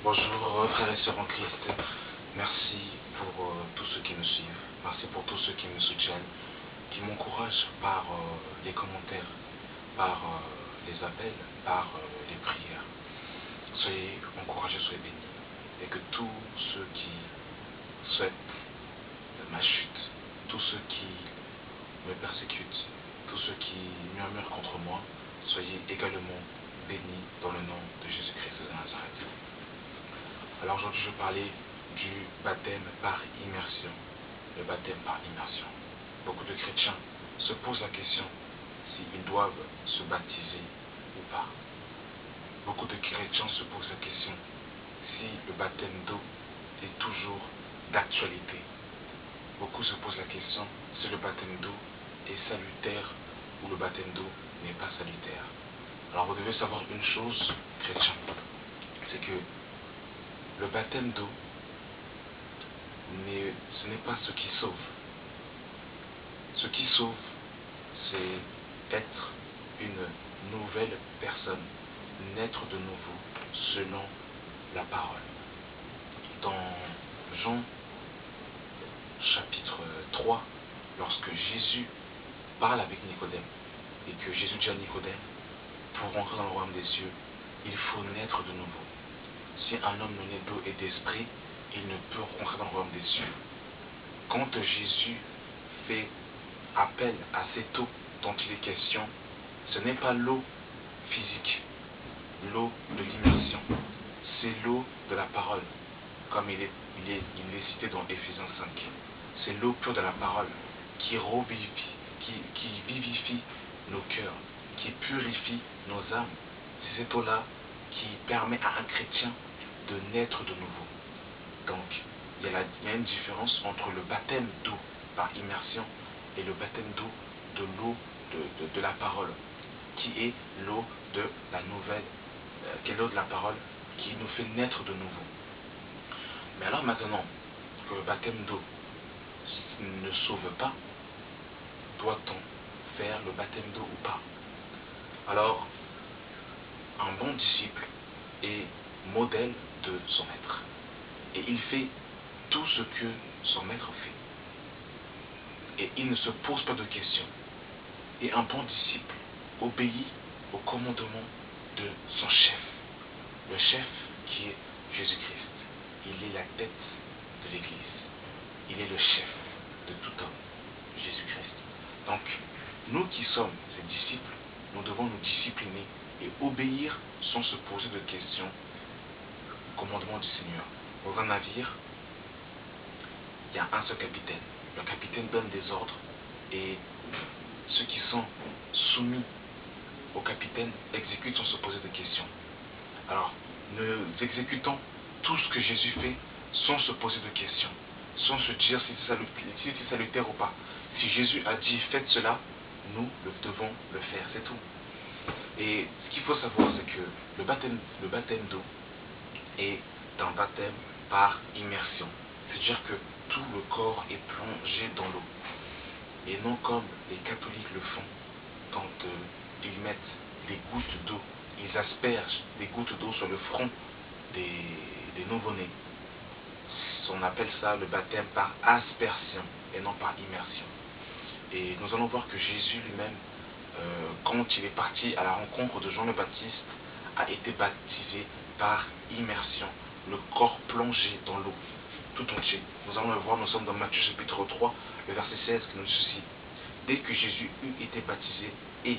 Bonjour frères et sœurs en Christ, merci pour tous ceux qui me suivent, merci pour tous ceux qui me soutiennent, qui m'encouragent par les commentaires, par les appels, par les prières. Soyez encouragés, soyez bénis, et que tous ceux qui souhaitent ma chute, tous ceux qui me persécutent, tous ceux qui murmurent contre moi, soyez également bénis dans le nom de Jésus-Christ de Nazareth. Alors aujourd'hui je vais parler du baptême par immersion. Le baptême par immersion. Beaucoup de chrétiens se posent la question s'ils doivent se baptiser ou pas. Beaucoup de chrétiens se posent la question si le baptême d'eau est toujours d'actualité. Beaucoup se posent la question si le baptême d'eau est salutaire ou le baptême d'eau n'est pas salutaire. Alors vous devez savoir une chose, chrétien, c'est que le baptême d'eau, ce n'est pas ce qui sauve. Ce qui sauve, c'est être une nouvelle personne, naître de nouveau selon la parole. Dans Jean chapitre 3, lorsque Jésus parle avec Nicodème, et que Jésus dit à Nicodème, pour rentrer dans le royaume des cieux, il faut naître de nouveau. Si un homme non né d'eau et d'esprit, il ne peut rentrer dans le royaume des cieux. Quand Jésus fait appel à cette eau dont il est question, ce n'est pas l'eau physique, l'eau de l'immersion, c'est l'eau de la parole, comme il est cité dans Éphésiens 5. C'est l'eau pure de la parole qui revivifie, qui vivifie nos cœurs, qui purifie nos âmes. C'est cette eau-là qui permet à un chrétien de naître de nouveau. Donc, il y a une différence entre le baptême d'eau par immersion et le baptême d'eau de l'eau de la parole, qui est l'eau de la nouvelle, qui est l'eau de la parole qui nous fait naître de nouveau. Mais alors maintenant que le baptême d'eau ne sauve pas, doit-on faire le baptême d'eau ou pas? Alors, un bon disciple est modèle de son maître. Et il fait tout ce que son maître fait. Et il ne se pose pas de questions. Et un bon disciple obéit au commandement de son chef. Le chef qui est Jésus-Christ. Il est la tête de l'Église. Il est le chef de tout homme, Jésus-Christ. Donc, nous qui sommes ses disciples, nous devons nous discipliner et obéir sans se poser de questions au commandement du Seigneur. Dans un navire, il y a un seul capitaine. Le capitaine donne des ordres et ceux qui sont soumis au capitaine exécutent sans se poser de questions. Alors, nous exécutons tout ce que Jésus fait sans se poser de questions, sans se dire si c'est salutaire ou pas. Si Jésus a dit faites cela, nous devons le faire, c'est tout. Et ce qu'il faut savoir, c'est que le baptême d'eau est un baptême par immersion. C'est-à-dire que tout le corps est plongé dans l'eau. Et non comme les catholiques le font quand ils mettent des gouttes d'eau, ils aspergent des gouttes d'eau sur le front des nouveau-nés. On appelle ça le baptême par aspersion et non par immersion. Et nous allons voir que Jésus lui-même, quand il est parti à la rencontre de Jean le Baptiste, a été baptisé par immersion, le corps plongé dans l'eau, tout entier. Nous allons le voir, nous sommes dans Matthieu chapitre 3, le verset 16 qui nous dit ceci. Dès que Jésus eut été baptisé et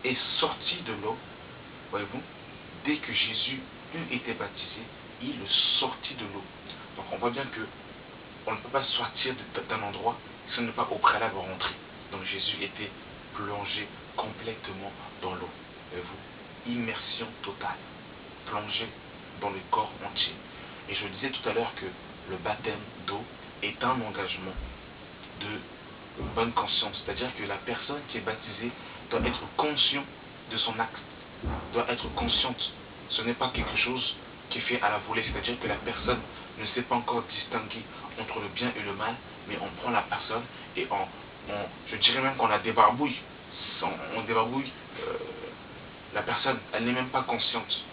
est sorti de l'eau, voyez-vous, dès que Jésus eut été baptisé, il sortit de l'eau. Donc on voit bien que on ne peut pas sortir d'un endroit si on n'est pas au préalable rentrer. Donc Jésus était plongé complètement dans l'eau. Voyez-vous, immersion totale, plongé dans le corps entier. Et je disais tout à l'heure que le baptême d'eau est un engagement de bonne conscience. C'est-à-dire que la personne qui est baptisée doit être consciente de son acte, doit être consciente. Ce n'est pas quelque chose qui est fait à la volée, c'est-à-dire que la personne ne sait pas encore distinguer entre le bien et le mal, mais on prend la personne et je dirais même qu'on la débarbouille. On débarbouille la personne, elle n'est même pas consciente.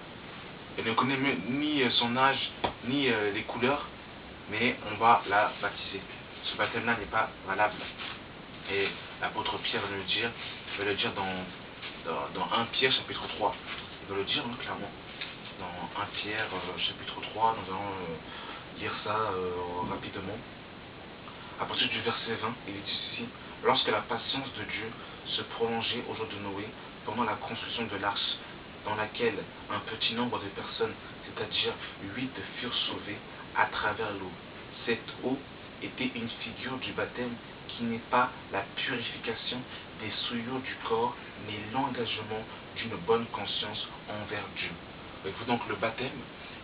Elle ne connaît ni son âge, ni les couleurs, mais on va la baptiser. Ce baptême-là n'est pas valable. Et l'apôtre Pierre va le dire dans 1 Pierre chapitre 3. Il va le dire clairement. Dans 1 Pierre chapitre 3, nous allons lire ça rapidement. À partir du verset 20, il dit ceci: lorsque la patience de Dieu se prolongeait au jour de Noé, pendant la construction de l'arche, dans laquelle un petit nombre de personnes, c'est-à-dire 8, furent sauvées à travers l'eau. Cette eau était une figure du baptême qui n'est pas la purification des souillures du corps, mais l'engagement d'une bonne conscience envers Dieu. Voyez-vous, donc le baptême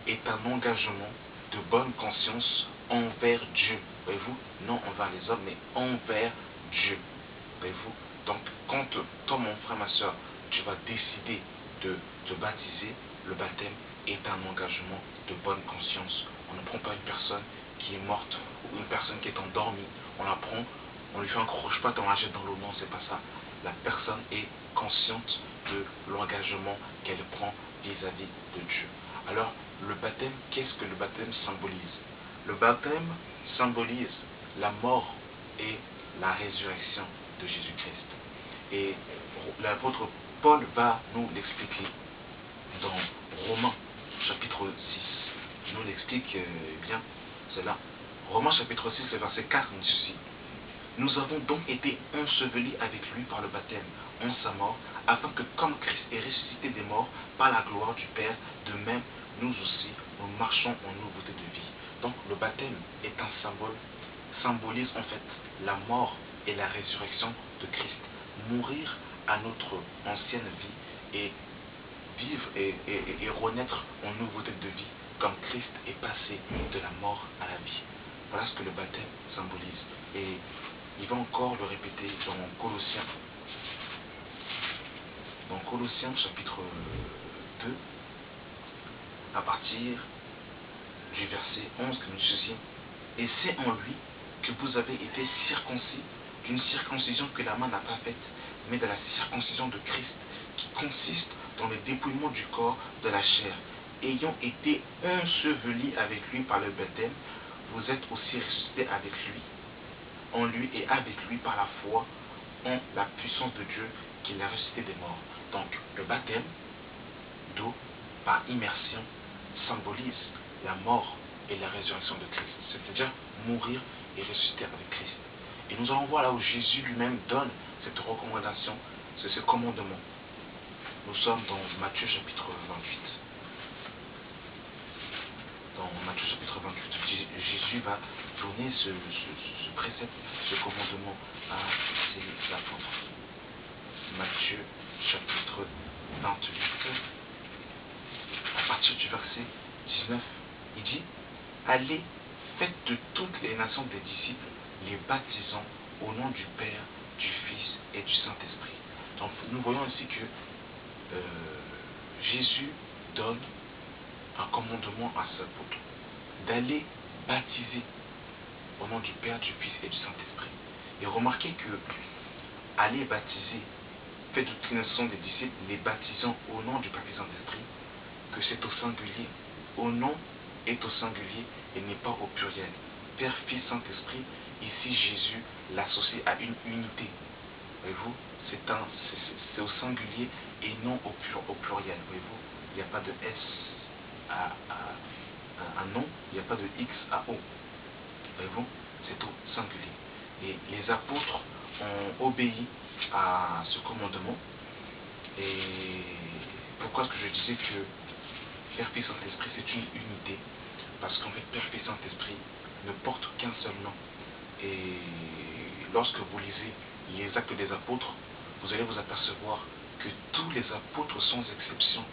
est un engagement de bonne conscience envers Dieu. Voyez-vous, non envers les hommes, mais envers Dieu. Voyez-vous, donc quand toi, mon frère, ma soeur, tu vas décider de te baptiser, le baptême est un engagement de bonne conscience. On ne prend pas une personne qui est morte ou une personne qui est endormie, on la prend, on lui fait un croche-patte, on la jette dans l'eau. Non, c'est pas ça. La personne est consciente de l'engagement qu'elle prend vis-à-vis de Dieu. Alors, le baptême, qu'est-ce que le baptême symbolise? Le baptême symbolise la mort et la résurrection de Jésus-Christ. Et l'apôtre Paul va nous l'expliquer dans Romains chapitre 6. Il nous l'explique bien cela. Romains chapitre 6, le verset 4 nous dit ceci: nous avons donc été ensevelis avec lui par le baptême en sa mort, afin que comme Christ est ressuscité des morts par la gloire du Père, de même nous aussi, nous marchons en nouveauté de vie. Donc le baptême est un symbole, symbolise en fait la mort et la résurrection de Christ. Mourir à notre ancienne vie et vivre et renaître en nouveauté de vie, comme Christ est passé de la mort à la vie. Voilà ce que le baptême symbolise. Et il va encore le répéter dans Colossiens. Dans Colossiens chapitre 2, à partir du verset 11, que nous dit ceci: et c'est en lui que vous avez été circoncis d'une circoncision que la main n'a pas faite, mais de la circoncision de Christ, qui consiste dans le dépouillement du corps de la chair. Ayant été ensevelis avec lui par le baptême, vous êtes aussi ressuscités avec lui, en lui et avec lui par la foi en la puissance de Dieu qui l'a ressuscité des morts. Donc le baptême d'eau par immersion symbolise la mort et la résurrection de Christ, c'est-à-dire mourir et ressusciter avec Christ. Et nous allons voir là où Jésus lui-même donne cette recommandation, c'est ce commandement. Nous sommes dans Matthieu chapitre 28. Dans Matthieu chapitre 28, Jésus va donner ce précepte, ce commandement à ses apôtres. Matthieu chapitre 28, à partir du verset 19, il dit: allez, faites de toutes les nations des disciples, les baptisant au nom du Père, du Fils et du Saint-Esprit. Donc nous voyons ici que Jésus donne un commandement à ses apôtres d'aller baptiser au nom du Père, du Fils et du Saint-Esprit. Et remarquez que aller baptiser, faites de toutes les nations des disciples, les baptisant au nom du Père et du Saint-Esprit, que c'est au singulier. Au nom est au singulier et n'est pas au pluriel. Père, Fils, Saint-Esprit, ici Jésus l'associe à une unité. Voyez-vous, c'est au singulier et non au pluriel. Voyez-vous, il n'y a pas de S à non, il n'y a pas de X à O. Voyez-vous, c'est au singulier. Et les apôtres ont obéi à ce commandement. Et pourquoi est-ce que je disais que Père, Fils, Saint-Esprit, c'est une unité? Parce qu'en fait, Père, Fils, Saint-Esprit ne portent qu'un seul nom. Et lorsque vous lisez les actes des apôtres, vous allez vous apercevoir que tous les apôtres, sans exception,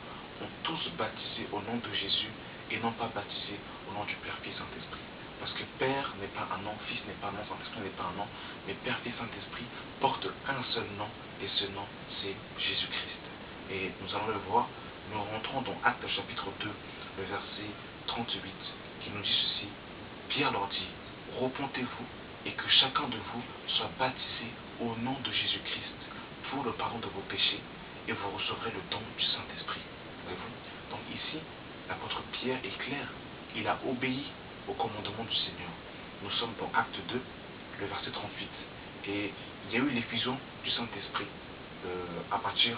ont tous baptisé au nom de Jésus et non pas baptisé au nom du Père, Fils, Saint-Esprit. Parce que Père n'est pas un nom, Fils n'est pas un nom, Saint-Esprit n'est pas un nom, mais Père, Fils, Saint-Esprit portent un seul nom, et ce nom, c'est Jésus-Christ. Et nous allons le voir, nous rentrons dans Actes chapitre 2, le verset 38, qui nous dit ceci: Pierre leur dit: repentez-vous et que chacun de vous soit baptisé au nom de Jésus-Christ pour le pardon de vos péchés, et vous recevrez le don du Saint-Esprit. Voyez-vous? Donc ici, l'apôtre Pierre est clair. Il a obéi au commandement du Seigneur. Nous sommes dans Acte 2, le verset 38. Et il y a eu l'effusion du Saint-Esprit. À partir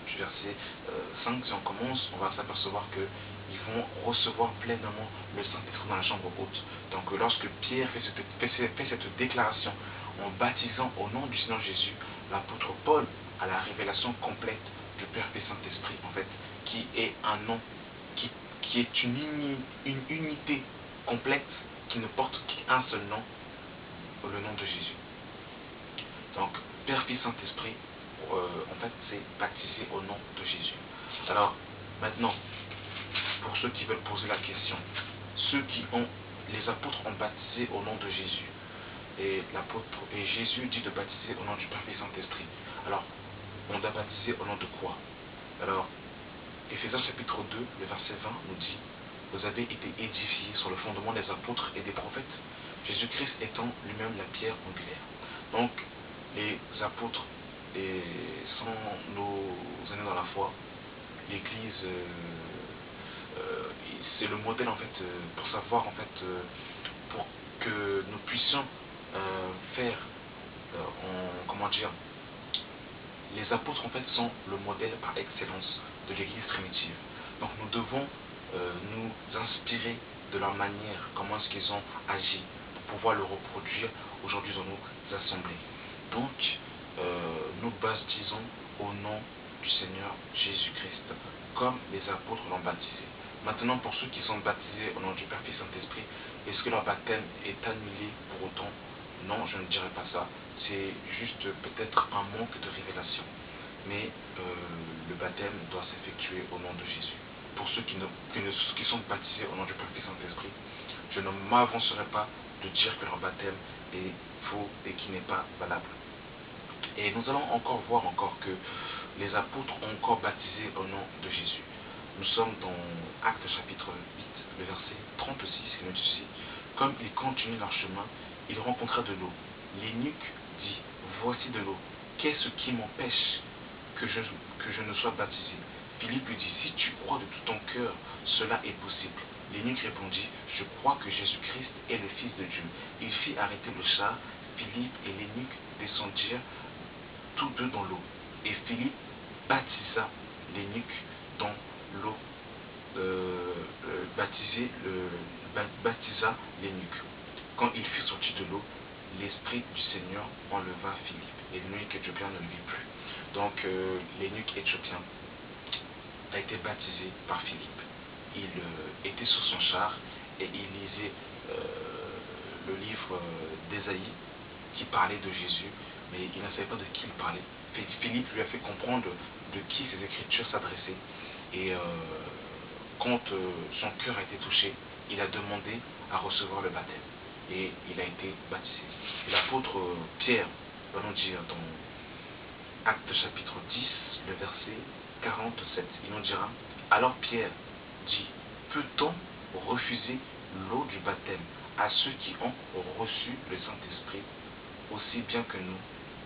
du verset 5, si on commence, on va s'apercevoir qu'ils vont recevoir pleinement le Saint-Esprit dans la chambre haute. Donc lorsque Pierre fait cette déclaration en baptisant au nom du Seigneur Jésus, l'apôtre Paul a la révélation complète du Père et Saint-Esprit, en fait, qui est un nom, qui est une unité complète, qui ne porte qu'un seul nom, le nom de Jésus. Donc, Père, Fils, Saint-Esprit, en fait, c'est baptisé au nom de Jésus. Alors, maintenant, pour ceux qui veulent poser la question, les apôtres ont baptisé au nom de Jésus. Et Jésus dit de baptiser au nom du Père, Fils, Saint-Esprit. Alors, on doit baptiser au nom de quoi? Alors, Éphésiens chapitre 2, le verset 20 nous dit: vous avez été édifiés sur le fondement des apôtres et des prophètes, Jésus-Christ étant lui-même la pierre angulaire. Donc, les apôtres sont nos aînés dans la foi. L'Église, c'est le modèle en fait pour savoir en fait pour que nous puissions faire, comment dire, les apôtres en fait sont le modèle par excellence de l'Église primitive. Donc nous devons nous inspirer de leur manière, comment est-ce qu'ils ont agi, pour pouvoir le reproduire aujourd'hui dans nos assemblées. Donc nous baptisons au nom du Seigneur Jésus-Christ, comme les apôtres l'ont baptisé. Maintenant, pour ceux qui sont baptisés au nom du Père, Fils, Saint-Esprit, est-ce que leur baptême est annulé pour autant? Non, je ne dirais pas ça. C'est juste peut-être un manque de révélation. Mais le baptême doit s'effectuer au nom de Jésus. Pour ceux qui sont baptisés au nom du Père, Fils, Saint-Esprit, je ne m'avancerai pas de dire que leur baptême est faux et qui n'est pas valable. Et nous allons encore voir que les apôtres ont encore baptisé au nom de Jésus. Nous sommes dans Actes chapitre 8, le verset 36, qui nous dit ceci: comme ils continuent leur chemin, ils rencontrèrent de l'eau. L'eunuque dit: voici de l'eau. Qu'est-ce qui m'empêche que je ne sois baptisé? Philippe lui dit: si tu crois de tout ton cœur, cela est possible. L'eunuque répondit: je crois que Jésus-Christ est le Fils de Dieu. Il fit arrêter le char. Philippe et l'eunuque descendirent tous deux dans l'eau. Et Philippe baptisa l'eunuque dans l'eau, baptisa l'eunuque. Quand il fut sorti de l'eau, l'Esprit du Seigneur enleva Philippe, et l'eunuque éthiopien ne le vit plus. Donc l'eunuque éthiopien a été baptisé par Philippe. Il était sur son char et il lisait le livre d'Ésaïe qui parlait de Jésus, mais il ne savait pas de qui il parlait. Philippe lui a fait comprendre de qui ces écritures s'adressaient. Et quand son cœur a été touché, il a demandé à recevoir le baptême. Et il a été baptisé. Et l'apôtre Pierre va nous dire dans Actes chapitre 10, le verset 47, il nous dira: alors Pierre dit: peut-on refuser l'eau du baptême à ceux qui ont reçu le Saint-Esprit aussi bien que nous?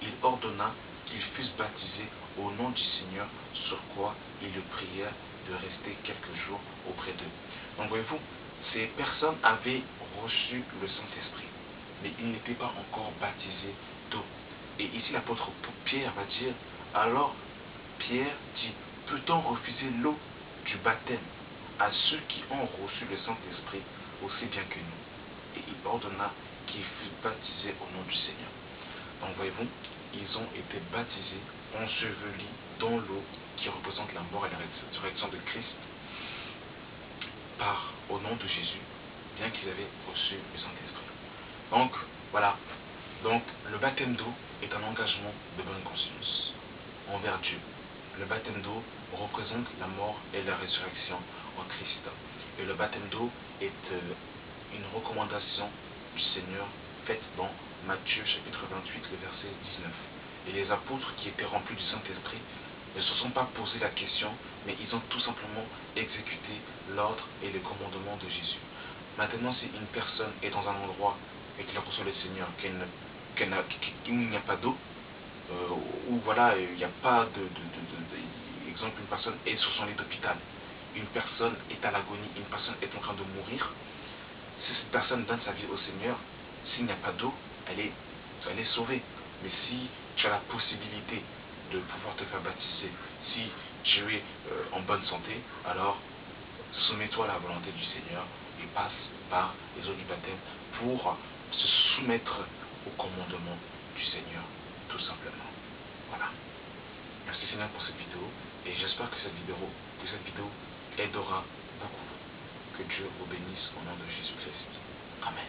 Il ordonna qu'ils fussent baptisés au nom du Seigneur, sur quoi ils le prièrent de rester quelques jours auprès d'eux. Donc voyez-vous, ces personnes avaient reçu le Saint-Esprit, mais ils n'étaient pas encore baptisés d'eau. Et ici l'apôtre Pierre va dire: alors Pierre dit: peut-on refuser l'eau du baptême à ceux qui ont reçu le Saint-Esprit aussi bien que nous? Et il ordonna qu'ils fussent baptisés au nom du Seigneur. Donc voyez-vous, ils ont été baptisés, ensevelis dans l'eau qui représente la mort et la résurrection de Christ au nom de Jésus, bien qu'ils avaient reçu le Saint-Esprit. Donc voilà, donc le baptême d'eau est un engagement de bonne conscience envers Dieu. Le baptême d'eau représente la mort et la résurrection en Christ. Et le baptême d'eau est une recommandation du Seigneur faite dans Matthieu chapitre 28, le verset 19. Et les apôtres qui étaient remplis du Saint-Esprit ne se sont pas posé la question, mais ils ont tout simplement exécuté l'ordre et les commandements de Jésus. Maintenant, si une personne est dans un endroit et qu'elle reçoit le Seigneur, qu'il n'y a pas d'eau, ou voilà, il n'y a pas exemple, une personne est sur son lit d'hôpital, une personne est à l'agonie, une personne est en train de mourir, si cette personne donne sa vie au Seigneur, s'il n'y a pas d'eau, elle est sauvée. Mais si tu as la possibilité de pouvoir te faire baptiser, si tu es en bonne santé, alors soumets-toi à la volonté du Seigneur et passe par les eaux du baptême pour se soumettre au commandement du Seigneur, tout simplement. Voilà. Merci Seigneur pour cette vidéo et j'espère que cette vidéo aidera beaucoup. Que Dieu vous bénisse au nom de Jésus-Christ. Amen.